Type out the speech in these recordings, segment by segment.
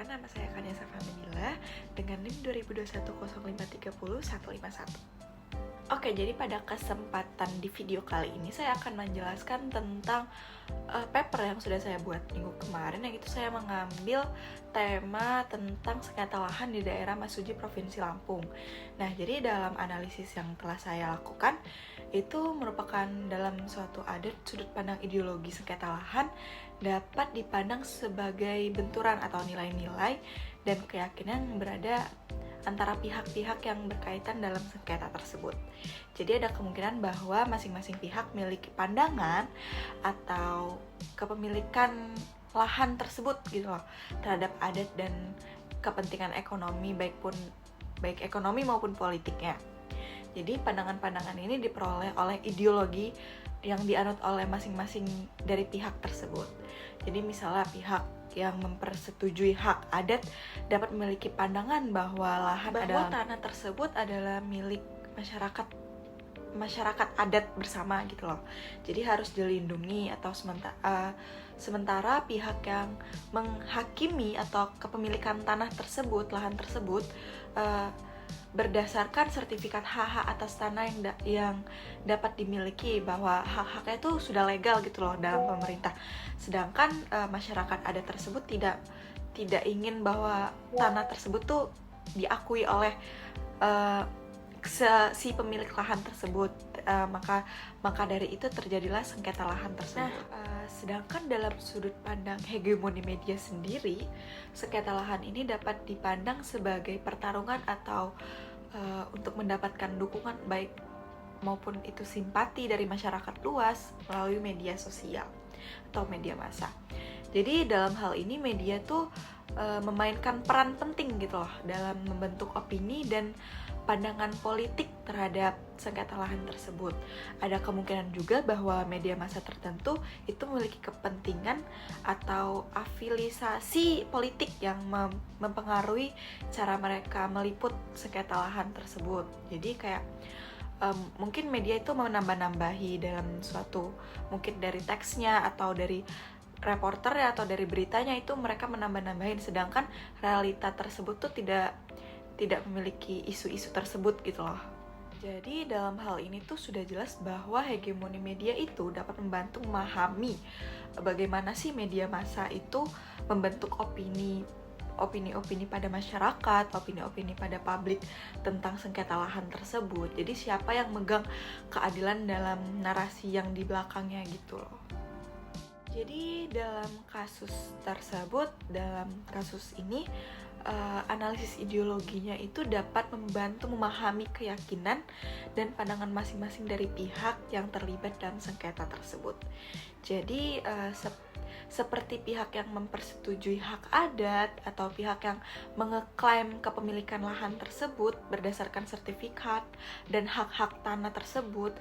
nama saya Kanesa Famanila dengan NIM 20210530-151. Oke, jadi pada kesempatan di video kali ini saya akan menjelaskan tentang paper yang sudah saya buat minggu kemarin, yang itu saya mengambil tema tentang sengketa lahan di daerah Masuji, Provinsi Lampung. Nah, jadi dalam analisis yang telah saya lakukan, itu merupakan dalam suatu adat sudut pandang ideologi sengketa lahan dapat dipandang sebagai benturan atau nilai-nilai dan keyakinan yang berada antara pihak-pihak yang berkaitan dalam sengketa tersebut. Jadi ada kemungkinan bahwa masing-masing pihak memiliki pandangan atau kepemilikan lahan tersebut gitu loh terhadap adat dan kepentingan ekonomi, baik ekonomi maupun politiknya. Jadi pandangan-pandangan ini diperoleh oleh ideologi yang dianut oleh masing-masing dari pihak tersebut. Jadi misalnya pihak yang mempersetujui hak adat dapat memiliki pandangan bahwa tanah tersebut adalah milik masyarakat adat bersama gitu loh. Jadi harus dilindungi, atau sementara pihak yang menghakimi atau kepemilikan tanah tersebut, lahan tersebut berdasarkan sertifikat hak atas tanah yang dapat dimiliki, bahwa hak-haknya itu sudah legal gitu loh dalam pemerintah. Sedangkan masyarakat adat tersebut tidak ingin bahwa tanah tersebut tuh diakui oleh si pemilik lahan tersebut. Maka dari itu terjadilah sengketa lahan tersebut. Sedangkan dalam sudut pandang hegemoni media sendiri, sengketa lahan ini dapat dipandang sebagai pertarungan atau untuk mendapatkan dukungan baik maupun itu simpati dari masyarakat luas melalui media sosial atau media massa. Jadi dalam hal ini media tuh memainkan peran penting gitu loh dalam membentuk opini dan pandangan politik terhadap sengketa lahan tersebut. Ada kemungkinan juga bahwa media massa tertentu itu memiliki kepentingan atau afiliasi politik yang mempengaruhi cara mereka meliput sengketa lahan tersebut. Jadi kayak mungkin media itu menambah-nambahi dalam suatu, mungkin dari teksnya atau dari reporternya atau dari beritanya, itu mereka menambah-nambahin, sedangkan realita tersebut tuh tidak memiliki isu-isu tersebut gitu loh. Jadi dalam hal ini tuh sudah jelas bahwa hegemoni media itu dapat membantu memahami bagaimana sih media massa itu membentuk opini pada masyarakat, opini-opini pada publik tentang sengketa lahan tersebut. Jadi siapa yang megang keadilan dalam narasi yang di belakangnya gitu loh. Jadi dalam kasus tersebut, dalam kasus ini analisis ideologinya itu dapat membantu memahami keyakinan dan pandangan masing-masing dari pihak yang terlibat dalam sengketa tersebut. Jadi seperti pihak yang mempersetujui hak adat atau pihak yang mengeklaim kepemilikan lahan tersebut berdasarkan sertifikat dan hak-hak tanah tersebut,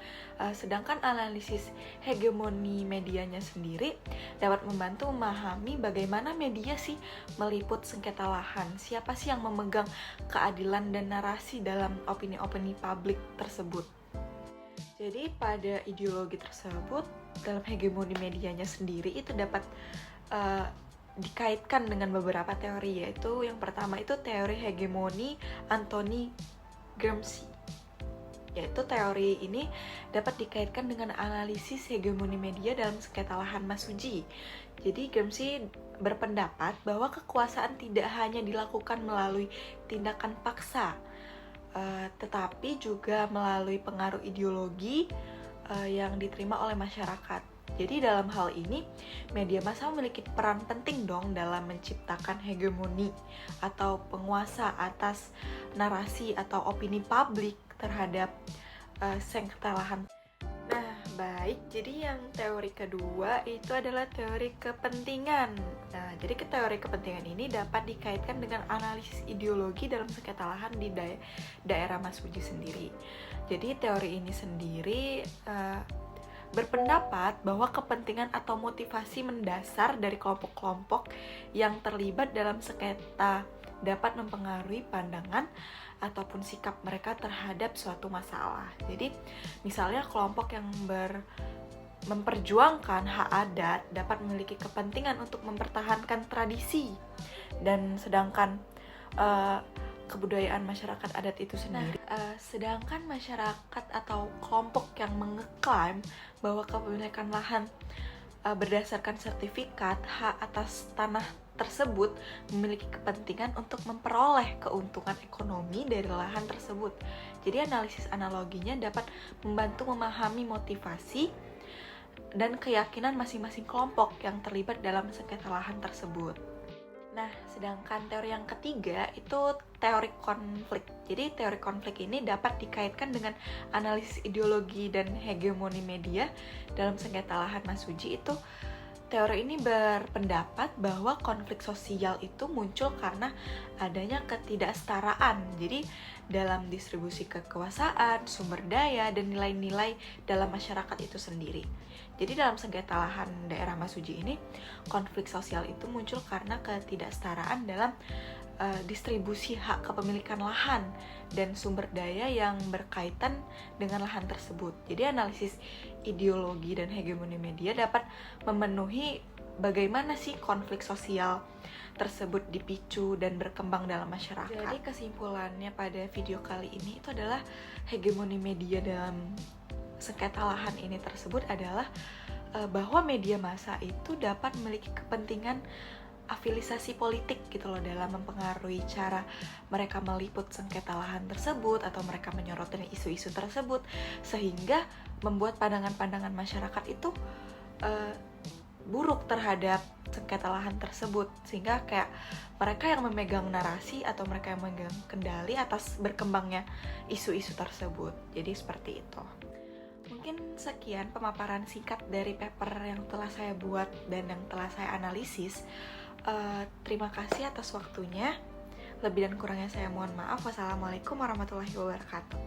sedangkan analisis hegemoni medianya sendiri dapat membantu memahami bagaimana media sih meliput sengketa lahan, siapa sih yang memegang keadilan dan narasi dalam opini-opini publik tersebut. Jadi pada ideologi tersebut, dalam hegemoni medianya sendiri itu dapat dikaitkan dengan beberapa teori, yaitu yang pertama itu teori hegemoni Anthony Gramsci. Yaitu teori ini dapat dikaitkan dengan analisis hegemoni media dalam sengketa lahan Masuji. Jadi Gramsci berpendapat bahwa kekuasaan tidak hanya dilakukan melalui tindakan paksa, tetapi juga melalui pengaruh ideologi yang diterima oleh masyarakat. Jadi dalam hal ini, media massa memiliki peran penting dong dalam menciptakan hegemoni atau penguasa atas narasi atau opini publik terhadap sengketa lahan. Nah, baik, jadi yang teori kedua itu adalah teori kepentingan. Nah, jadi teori kepentingan ini dapat dikaitkan dengan analisis ideologi dalam sengketa lahan di daerah Masuji sendiri. Jadi teori ini sendiri berpendapat bahwa kepentingan atau motivasi mendasar dari kelompok-kelompok yang terlibat dalam sengketa dapat mempengaruhi pandangan ataupun sikap mereka terhadap suatu masalah. Jadi misalnya kelompok yang memperjuangkan hak adat dapat memiliki kepentingan untuk mempertahankan tradisi dan sedangkan kebudayaan masyarakat adat itu sendiri. Sedangkan masyarakat atau kelompok yang mengeklaim bahwa kepemilikan lahan berdasarkan sertifikat hak atas tanah tersebut memiliki kepentingan untuk memperoleh keuntungan ekonomi dari lahan tersebut. Jadi analisis analoginya dapat membantu memahami motivasi dan keyakinan masing-masing kelompok yang terlibat dalam sengketa lahan tersebut. Nah, sedangkan teori yang ketiga itu teori konflik. Jadi teori konflik ini dapat dikaitkan dengan analisis ideologi dan hegemoni media dalam sengketa lahan Masuji. Itu teori ini berpendapat bahwa konflik sosial itu muncul karena adanya ketidaksetaraan. Jadi dalam distribusi kekuasaan, sumber daya, dan nilai-nilai dalam masyarakat itu sendiri. Jadi dalam sengketa lahan daerah Masuji ini, konflik sosial itu muncul karena ketidaksetaraan dalam distribusi hak kepemilikan lahan dan sumber daya yang berkaitan dengan lahan tersebut. Jadi analisis ideologi dan hegemoni media dapat memenuhi bagaimana sih konflik sosial tersebut dipicu dan berkembang dalam masyarakat. Jadi kesimpulannya pada video kali ini itu adalah hegemoni media dalam sengketa lahan ini tersebut adalah bahwa media massa itu dapat memiliki kepentingan afilisasi politik gitu loh dalam mempengaruhi cara mereka meliput sengketa lahan tersebut atau mereka menyoroti isu-isu tersebut, sehingga membuat pandangan-pandangan masyarakat itu buruk terhadap sengketa lahan tersebut, sehingga kayak mereka yang memegang narasi atau mereka yang memegang kendali atas berkembangnya isu-isu tersebut. Jadi seperti itu. Mungkin sekian pemaparan singkat dari paper yang telah saya buat dan yang telah saya analisis. Terima kasih atas waktunya. Lebih dan kurangnya saya mohon maaf. Wassalamualaikum warahmatullahi wabarakatuh.